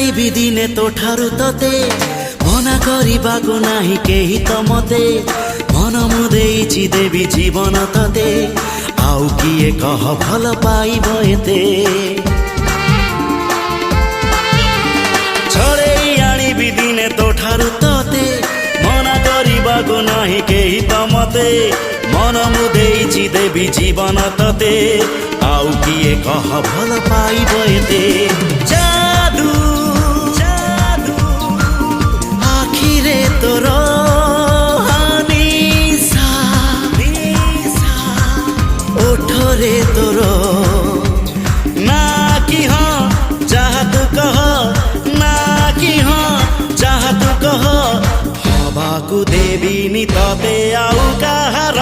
ଆଣିବି ଦିନେ ତୋ ଠାରୁ ତତେ ମନା କରିବାକୁ ନାହିଁ କେହି ତ ମତେ ମନ ମୁଁ ଦେଇଛି ଦେବି ଜୀବନ ତତେ ଆଉ କିଏ କହ ଭଲ ପାଇବ ଏତେ ଛଡ଼େଇ ଆଣିବି ଦିନେ ତୋ ଠାରୁ ତତେ ମନା କରିବାକୁ ନାହିଁ କେହି ତ ମତେ ମନ ମୁଁ ଦେଇଛି ଦେବି ଜୀବନ ତତେ ଆଉ କିଏ କହ ଭଲ ପାଇବ ଏତେ जादू जादू आखिरे तोर निशा ओठरे तोर ना कि हाँ जहाँ तू कह ना कि हाँ जहाँ तू कह हवा को देवी नी तते आउ कहार